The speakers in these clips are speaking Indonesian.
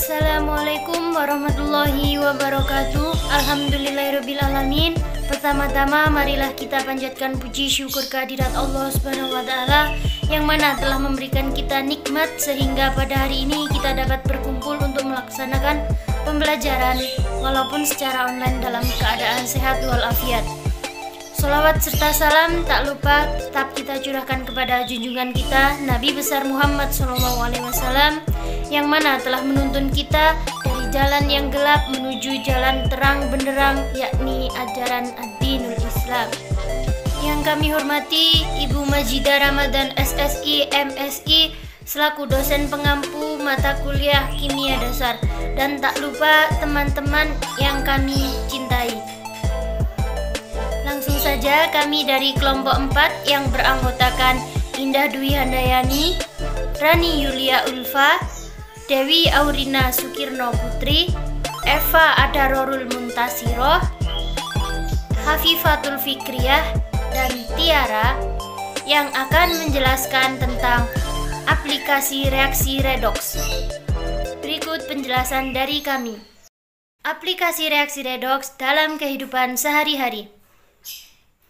Assalamualaikum warahmatullahi wabarakatuh. Alhamdulillahirrabbilalamin. Pertama-tama marilah kita panjatkan puji syukur kehadirat Allah Subhanahu wa Ta'ala yang mana telah memberikan kita nikmat sehingga pada hari ini kita dapat berkumpul untuk melaksanakan pembelajaran walaupun secara online dalam keadaan sehat walafiat. Sholawat serta salam tak lupa tetap kita curahkan kepada junjungan kita Nabi besar Muhammad SAW yang mana telah menuntun kita dari jalan yang gelap menuju jalan terang benderang, yakni ajaran ad-dinul Islam. Yang kami hormati Ibu Majidah Ramadan SSI MSI selaku dosen pengampu mata kuliah kimia dasar, dan tak lupa teman-teman yang kami cintai. Langsung saja kami dari kelompok 4 yang beranggotakan Indah Dwi Handayani, Rani Yulia Ulfa, Dewi Aurina Sukirno Putri, Eva Adarorul Muntasiroh, Hafifatul Fikriyah, dan Tiara yang akan menjelaskan tentang aplikasi reaksi redoks. Berikut penjelasan dari kami. Aplikasi reaksi redoks dalam kehidupan sehari-hari.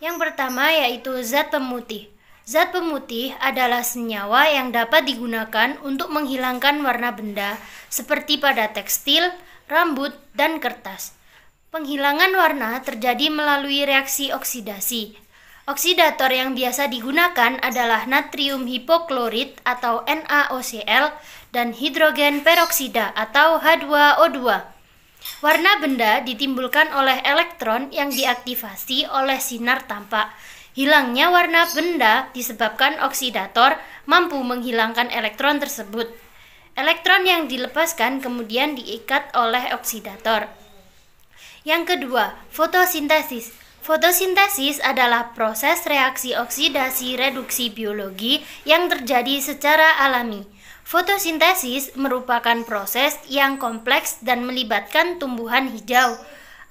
Yang pertama yaitu zat pemutih. Zat pemutih adalah senyawa yang dapat digunakan untuk menghilangkan warna benda seperti pada tekstil, rambut, dan kertas. Penghilangan warna terjadi melalui reaksi oksidasi. Oksidator yang biasa digunakan adalah natrium hipoklorit atau NaOCl dan hidrogen peroksida atau H2O2. Warna benda ditimbulkan oleh elektron yang diaktifasi oleh sinar tampak. Hilangnya warna benda disebabkan oksidator mampu menghilangkan elektron tersebut. Elektron yang dilepaskan kemudian diikat oleh oksidator. Yang kedua, fotosintesis. Fotosintesis adalah proses reaksi oksidasi reduksi biologi yang terjadi secara alami. Fotosintesis merupakan proses yang kompleks dan melibatkan tumbuhan hijau,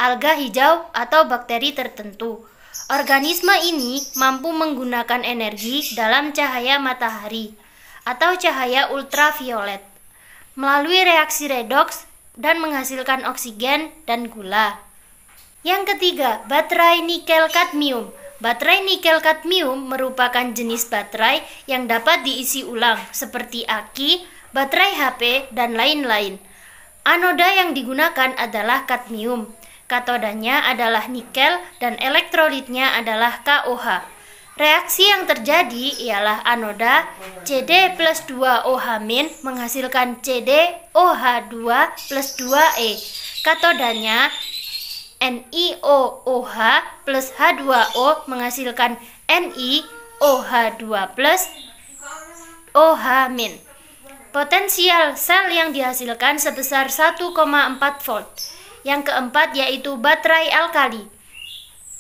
alga hijau, atau bakteri tertentu. Organisme ini mampu menggunakan energi dalam cahaya matahari atau cahaya ultraviolet melalui reaksi redoks dan menghasilkan oksigen dan gula. Yang ketiga, baterai nikel kadmium. Baterai nikel kadmium merupakan jenis baterai yang dapat diisi ulang seperti aki, baterai HP, dan lain-lain. Anoda yang digunakan adalah kadmium. Katodanya adalah nikel dan elektrolitnya adalah KOH. Reaksi yang terjadi ialah anoda Cd plus 2OH- menghasilkan CdOH2 plus 2E. Katodanya NiOOH plus H2O menghasilkan NiOH2 plus OH-. Potensial sel yang dihasilkan sebesar 1,4 volt. Yang keempat yaitu baterai alkali.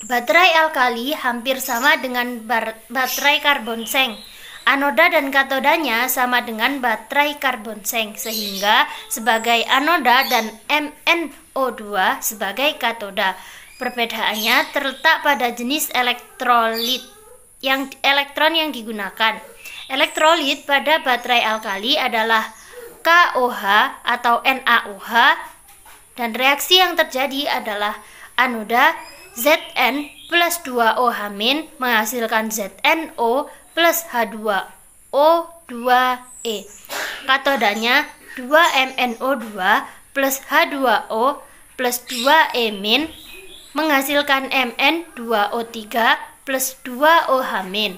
Baterai alkali hampir sama dengan baterai karbonseng. Anoda dan katodanya sama dengan baterai karbonseng sehingga sebagai anoda dan MnO2 sebagai katoda. Perbedaannya terletak pada jenis elektrolit elektron yang digunakan. Elektrolit pada baterai alkali adalah KOH atau NaOH dan reaksi yang terjadi adalah anoda Zn plus 2OH- menghasilkan ZnO plus H2O2E. Katodanya 2MnO2 plus H2O plus 2E- menghasilkan Mn2O3 plus 2OH-.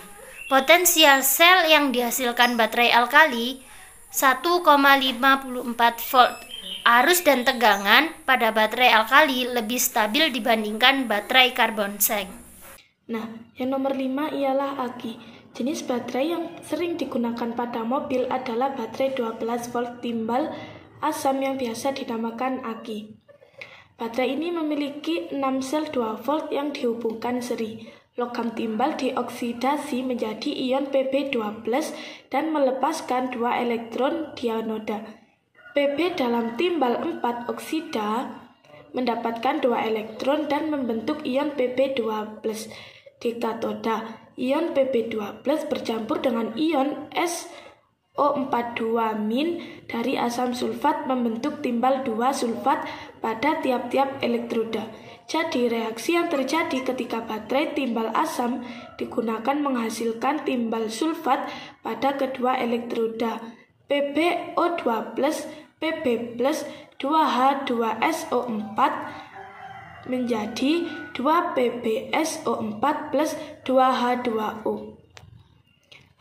Potensial sel yang dihasilkan baterai alkali 1,54 volt. Arus dan tegangan pada baterai alkali lebih stabil dibandingkan baterai karbonseng. Nah, yang nomor 5 ialah aki. Jenis baterai yang sering digunakan pada mobil adalah baterai 12 volt timbal asam yang biasa dinamakan aki. Baterai ini memiliki 6 sel 2 volt yang dihubungkan seri. Logam timbal dioksidasi menjadi ion Pb2+ dan melepaskan 2 elektron di anoda. Pb dalam timbal 4 oksida mendapatkan 2 elektron dan membentuk ion Pb2+. Di katoda, ion Pb2+ bercampur dengan ion SO O42- dari asam sulfat membentuk timbal 2 sulfat pada tiap-tiap elektroda. Jadi reaksi yang terjadi ketika baterai timbal asam digunakan menghasilkan timbal sulfat pada kedua elektroda. PbO2+, Pb+, 2H2SO4 menjadi 2PbSO4 plus 2H2O.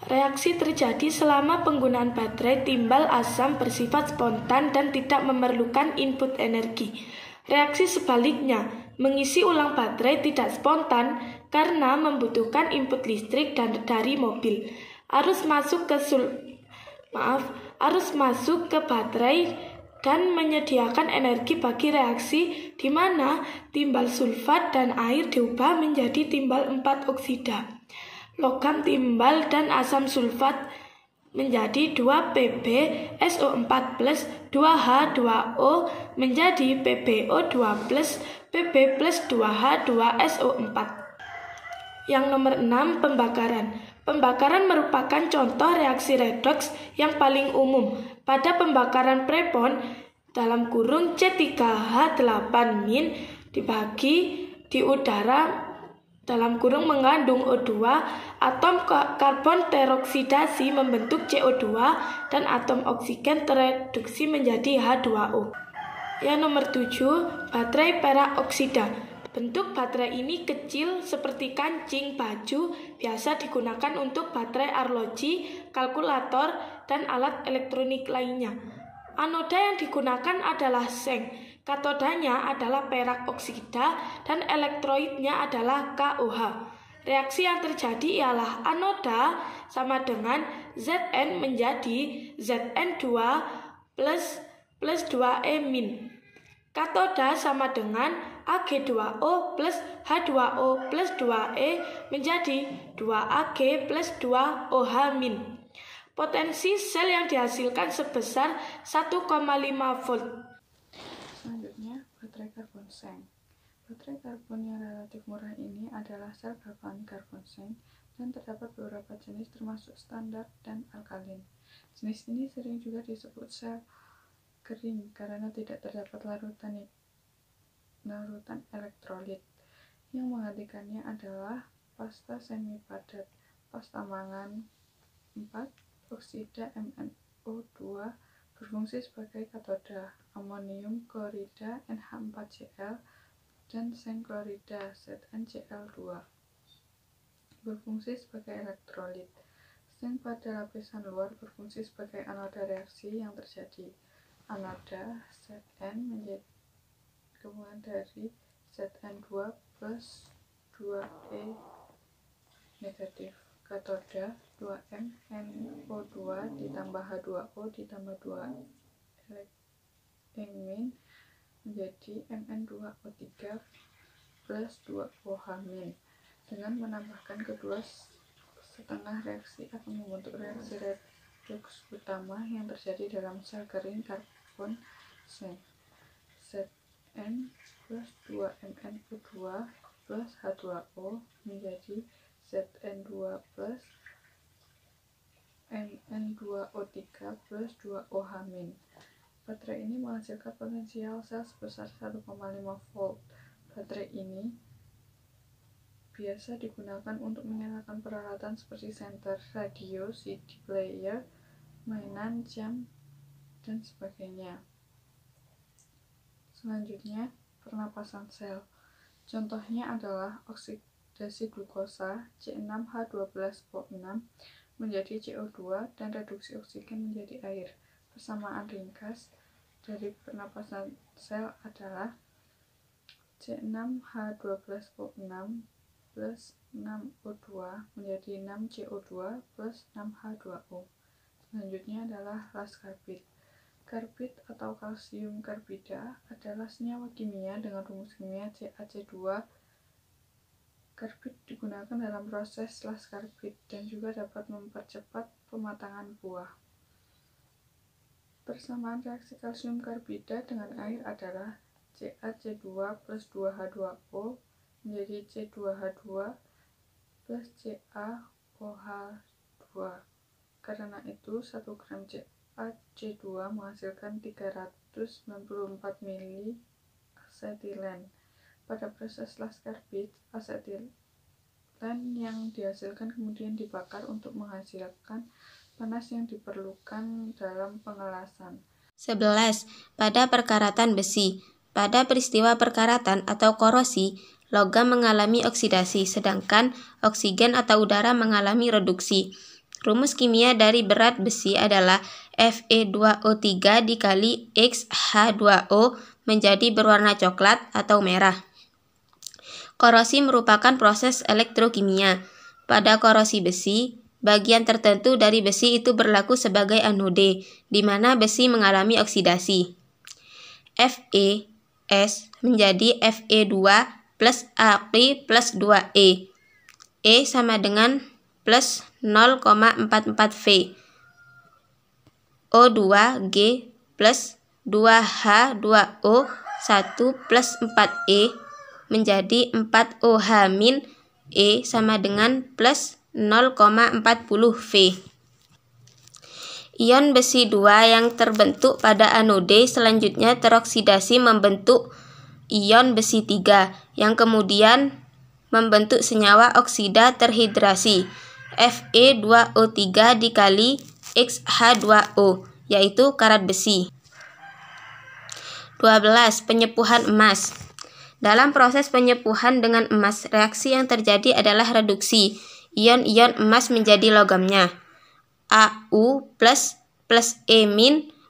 Reaksi terjadi selama penggunaan baterai timbal asam bersifat spontan dan tidak memerlukan input energi. Reaksi sebaliknya, mengisi ulang baterai tidak spontan karena membutuhkan input listrik dari mobil. Arus masuk ke baterai dan menyediakan energi bagi reaksi di mana timbal sulfat dan air diubah menjadi timbal 4 oksida. Logam timbal dan asam sulfat menjadi 2PbSO4 plus 2H2O menjadi PbO2 plus Pb plus 2H2SO4. Yang nomor 6, pembakaran. Pembakaran merupakan contoh reaksi redoks yang paling umum. Pada pembakaran prepon dalam kurung C3H8- dibagi di udara dalam kurung mengandung O2, atom karbon teroksidasi membentuk CO2 dan atom oksigen tereduksi menjadi H2O. Yang nomor 7, baterai perak oksida. Bentuk baterai ini kecil seperti kancing baju, biasa digunakan untuk baterai arloji, kalkulator, dan alat elektronik lainnya. Anoda yang digunakan adalah seng. Katodanya adalah perak oksida dan elektroidnya adalah KOH. Reaksi yang terjadi ialah anoda sama dengan Zn menjadi Zn2 plus 2E-. Katoda sama dengan Ag2O plus H2O plus 2E menjadi 2Ag plus 2OH-. Potensi sel yang dihasilkan sebesar 1,5 volt. Selanjutnya, baterai karbon seng. Baterai karbon yang relatif murah ini adalah sel karbon seng dan terdapat beberapa jenis termasuk standar dan alkalin. Jenis ini sering juga disebut sel kering karena tidak terdapat larutan elektrolit. Yang menggantikannya adalah pasta semi padat, pasta mangan 4, oksida MnO2 berfungsi sebagai katoda, amonium klorida NH4Cl dan seng klorida ZnCl2 berfungsi sebagai elektrolit. Seng pada lapisan luar berfungsi sebagai anoda reaksi yang terjadi. Anoda Zn menjadi gabungan dari Zn2 plus 2E negatif. Katoda 2M NO2 ditambah H2O ditambah 2 Mn menjadi Mn2O3 plus 2OH-. Dengan menambahkan kedua setengah reaksi akan membentuk reaksi redoks utama yang terjadi dalam sel kering karbon seng. Zn plus 2MnO2 plus H2O menjadi Zn2 plus Mn2O3 plus 2OH-. Baterai ini menghasilkan potensial sel sebesar 1,5 volt. Baterai ini biasa digunakan untuk menyalakan peralatan seperti senter, radio, CD player, mainan, jam, dan sebagainya. Selanjutnya, pernapasan sel. Contohnya adalah oksidasi glukosa C6H12O6 menjadi CO2 dan reduksi oksigen menjadi air. Persamaan ringkas dari pernapasan sel adalah C6H12O6 plus 6O2 menjadi 6CO2 plus 6H2O. Selanjutnya adalah ras karbit. Karbit atau kalsium karbida adalah senyawa kimia dengan rumus kimia CaC2. Karbit digunakan dalam proses las karbit dan juga dapat mempercepat pematangan buah. Persamaan reaksi kalsium karbida dengan air adalah CaC2 plus 2H2O menjadi C2H2 plus CaOH2. Karena itu, 1 gram CaC2 menghasilkan 394 mili asetilen. Pada proses Lasker-Betz, asetilen yang dihasilkan kemudian dibakar untuk menghasilkan panas yang diperlukan dalam pengelasan. 11. Pada perkaratan besi. Pada peristiwa perkaratan atau korosi, logam mengalami oksidasi, sedangkan oksigen atau udara mengalami reduksi. Rumus kimia dari berat besi adalah Fe2O3 dikali X H2O menjadi berwarna coklat atau merah. Korosi merupakan proses elektrokimia. Pada korosi besi, bagian tertentu dari besi itu berlaku sebagai anode, di mana besi mengalami oksidasi. FeS menjadi Fe2 plus Aq plus 2E. E sama dengan plus 0,44 V. O2G plus 2H2O 1 plus 4E menjadi 4OH- E sama dengan plus 0,40 V. Ion besi 2 yang terbentuk pada anode selanjutnya teroksidasi membentuk ion besi 3 yang kemudian membentuk senyawa oksida terhidrasi Fe2O3 dikali XH2O, yaitu karat besi. 12. Penyepuhan emas. Dalam proses penyepuhan dengan emas, reaksi yang terjadi adalah reduksi ion-ion emas menjadi logamnya. Au plus E-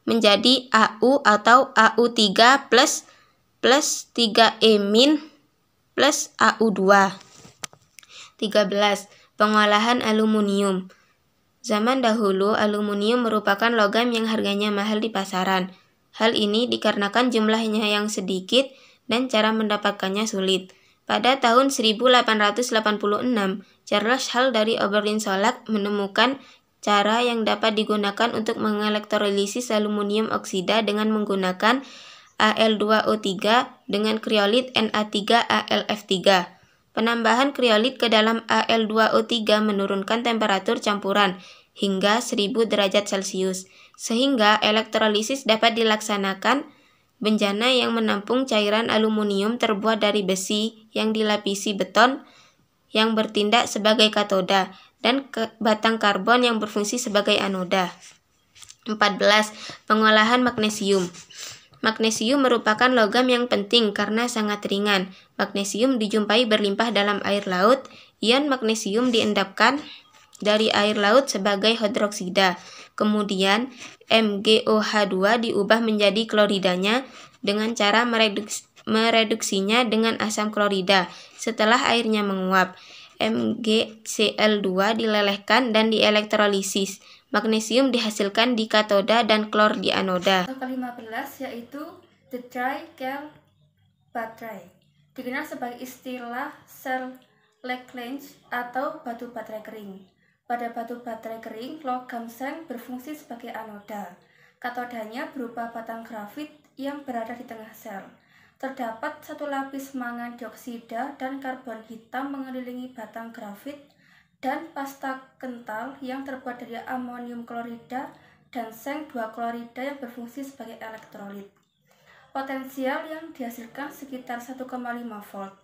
menjadi Au atau Au3 plus 3E- plus Au2. 13. Pengolahan aluminium. Zaman dahulu, aluminium merupakan logam yang harganya mahal di pasaran. Hal ini dikarenakan jumlahnya yang sedikit dan cara mendapatkannya sulit. Pada tahun 1886, Charles Hall dari Oberlin-Solak menemukan cara yang dapat digunakan untuk mengelektrolisis aluminium oksida dengan menggunakan Al2O3 dengan kriolit Na3AlF3. Penambahan kriolit ke dalam Al2O3 menurunkan temperatur campuran hingga 1000 derajat Celcius, sehingga elektrolisis dapat dilaksanakan. Bejana yang menampung cairan aluminium terbuat dari besi yang dilapisi beton yang bertindak sebagai katoda dan batang karbon yang berfungsi sebagai anoda. 14. Pengolahan magnesium. Magnesium merupakan logam yang penting karena sangat ringan. Magnesium dijumpai berlimpah dalam air laut. Ion magnesium diendapkan dari air laut sebagai hidroksida. Kemudian MgOH2 diubah menjadi kloridanya dengan cara mereduksinya dengan asam klorida. Setelah airnya menguap, MgCl2 dilelehkan dan dielektrolisis. Magnesium dihasilkan di katoda dan klor di anoda. Ke-15 yaitu the dry-gel baterai, dikenal sebagai istilah cell Leclanche atau batu baterai kering. Pada batu baterai kering, logam seng berfungsi sebagai anoda. Katodanya berupa batang grafit yang berada di tengah sel. Terdapat satu lapis mangan dioksida dan karbon hitam mengelilingi batang grafit dan pasta kental yang terbuat dari amonium klorida dan seng 2 klorida yang berfungsi sebagai elektrolit. Potensial yang dihasilkan sekitar 1,5 volt.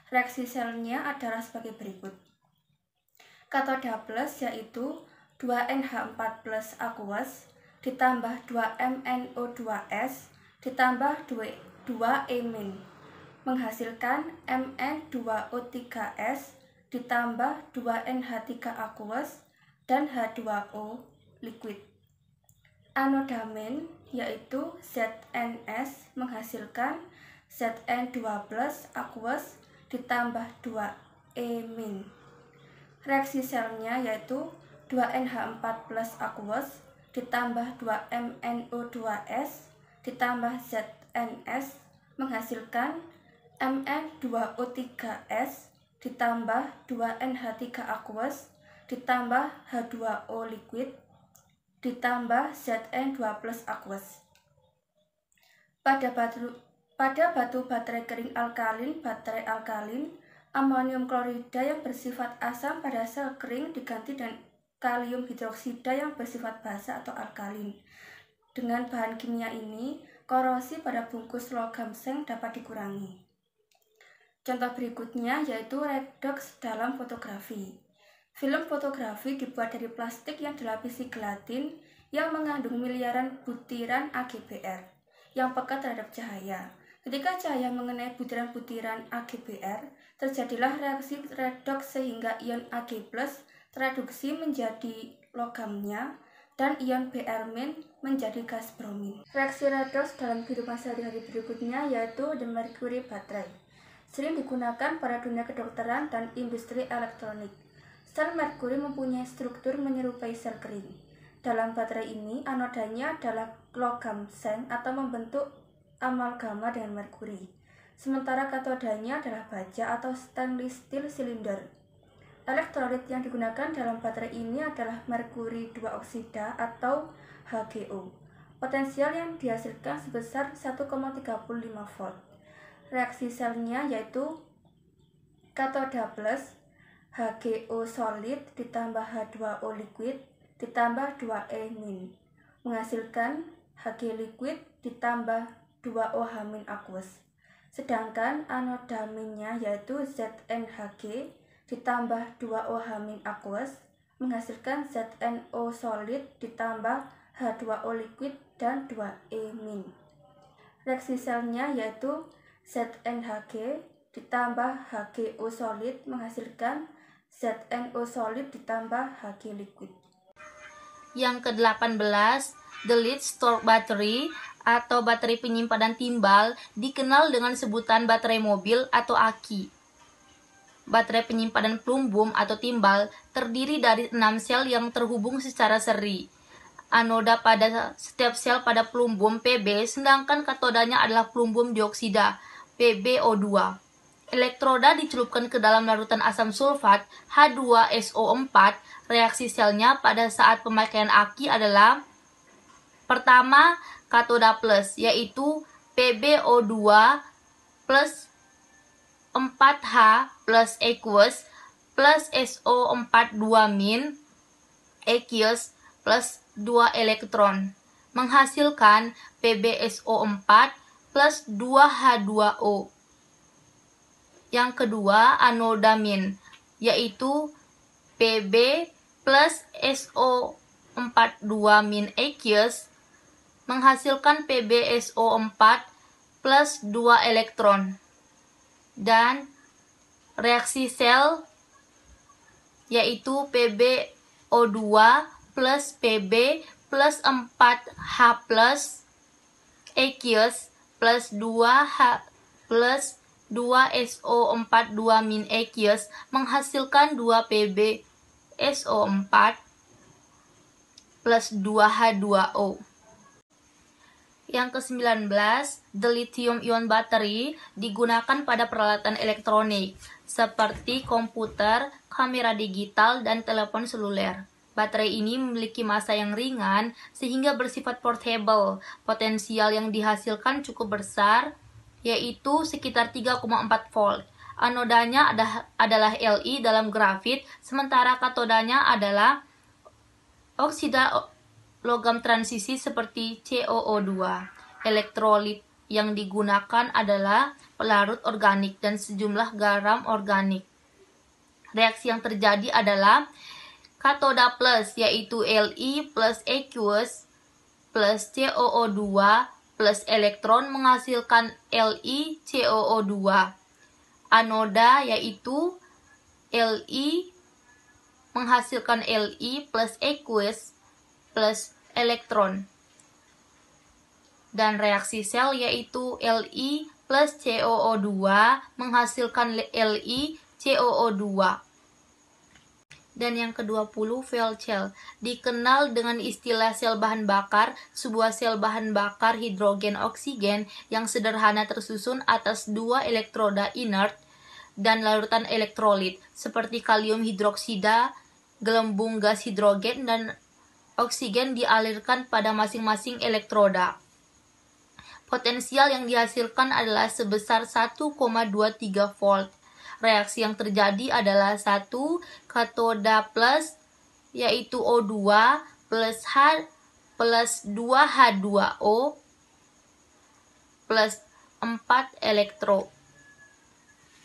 Reaksi selnya adalah sebagai berikut. Katoda plus yaitu 2NH4 plus aqueous ditambah 2MnO2s ditambah 2E- menghasilkan Mn2O3s ditambah 2NH3 aqueous dan H2O liquid. Anoda main yaitu ZNS menghasilkan Zn2 plus aqueous ditambah 2E-. Reaksi selnya yaitu 2NH4 plus aqueous ditambah 2MnO2s ditambah ZNS menghasilkan Mn2O3s ditambah 2NH3 aqueous ditambah H2O liquid ditambah Zn2 plus aqueous. Pada batu baterai kering alkalin, baterai alkalin, amonium klorida yang bersifat asam pada sel kering diganti kalium hidroksida yang bersifat basa atau alkalin. Dengan bahan kimia ini, korosi pada bungkus logam seng dapat dikurangi. Contoh berikutnya yaitu redoks dalam fotografi. Film fotografi dibuat dari plastik yang dilapisi gelatin yang mengandung miliaran butiran AgBr yang peka terhadap cahaya. Ketika cahaya mengenai butiran-butiran AgBr, terjadilah reaksi redoks sehingga ion Ag+ tereduksi menjadi logamnya dan ion Br- menjadi gas bromin. Reaksi redoks dalam kehidupan sehari-hari berikutnya yaitu the mercury baterai. Sering digunakan pada dunia kedokteran dan industri elektronik. Sel merkuri mempunyai struktur menyerupai sel kering. Dalam baterai ini, anodanya adalah logam seng atau membentuk amalgama dengan merkuri. Sementara katodanya adalah baja atau stainless steel cylinder. Elektrolit yang digunakan dalam baterai ini adalah merkuri 2 oksida atau HgO. Potensial yang dihasilkan sebesar 1,35 volt. Reaksi selnya yaitu katoda plus HgO solid ditambah H2O liquid ditambah 2E- menghasilkan Hg liquid ditambah 2OH- aqueous. Sedangkan anoda minnya yaitu ZnHg ditambah 2OH- aqueous menghasilkan ZnO solid ditambah H2O liquid dan 2E-. Reaksi selnya yaitu ZnHg ditambah HgO solid menghasilkan ZnO solid ditambah Hg liquid. Yang ke-18, the lead storage battery atau baterai penyimpanan timbal dikenal dengan sebutan baterai mobil atau aki. Baterai penyimpanan plumbum atau timbal terdiri dari 6 sel yang terhubung secara seri. Anoda pada setiap sel pada plumbum Pb, sedangkan katodanya adalah plumbum dioksida PbO2. Elektroda dicelupkan ke dalam larutan asam sulfat H2SO4. Reaksi selnya pada saat pemakaian aki adalah: pertama, katoda plus, yaitu PbO2 plus 4H plus aqueous plus SO4 2- aqueous plus 2 elektron, menghasilkan PbSO4 plus 2H2O. Yang kedua, anoda min, yaitu Pb plus SO4 2- aqueous, menghasilkan PbSO4 plus 2 elektron. Dan reaksi sel yaitu PbO2 plus Pb plus 4H plus aqueous plus 2H plus 2SO4 2- aqueous menghasilkan 2 PbSO4 plus 2H2O. Yang ke-19, the lithium-ion battery digunakan pada peralatan elektronik seperti komputer, kamera digital, dan telepon seluler. Baterai ini memiliki massa yang ringan sehingga bersifat portable. Potensial yang dihasilkan cukup besar, yaitu sekitar 3,4 volt. Anodanya adalah Li dalam grafit, sementara katodanya adalah oksida logam transisi seperti COO2. Elektrolit yang digunakan adalah pelarut organik dan sejumlah garam organik. Reaksi yang terjadi adalah katoda plus, yaitu Li plus aqueous plus COO2 plus elektron menghasilkan LiCOO2. Anoda yaitu Li menghasilkan Li plus aqueous plus elektron. Dan reaksi sel yaitu Li plus COO2 menghasilkan LiCOO2. Dan yang ke-20, fuel cell, dikenal dengan istilah sel bahan bakar, sebuah sel bahan bakar hidrogen-oksigen yang sederhana tersusun atas 2 elektroda inert dan larutan elektrolit, seperti kalium hidroksida, gelembung gas hidrogen, dan oksigen dialirkan pada masing-masing elektroda. Potensial yang dihasilkan adalah sebesar 1,23 volt. Reaksi yang terjadi adalah 1. Katoda plus yaitu O2 plus 2H2O plus 4 elektron.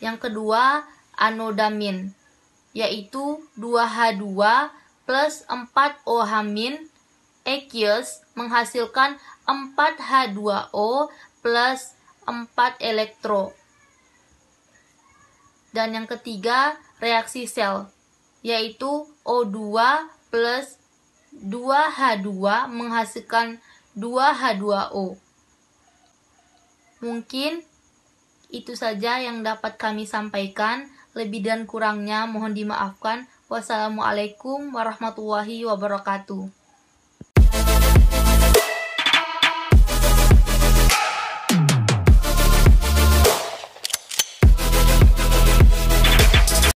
Yang kedua, anodamin, yaitu 2H2 plus 4OH- aqueous menghasilkan 4H2O plus 4 elektron. Dan yang ketiga, reaksi sel, yaitu O2 plus 2H2 menghasilkan 2H2O. Mungkin itu saja yang dapat kami sampaikan. Lebih dan kurangnya mohon dimaafkan. Wassalamualaikum warahmatullahi wabarakatuh.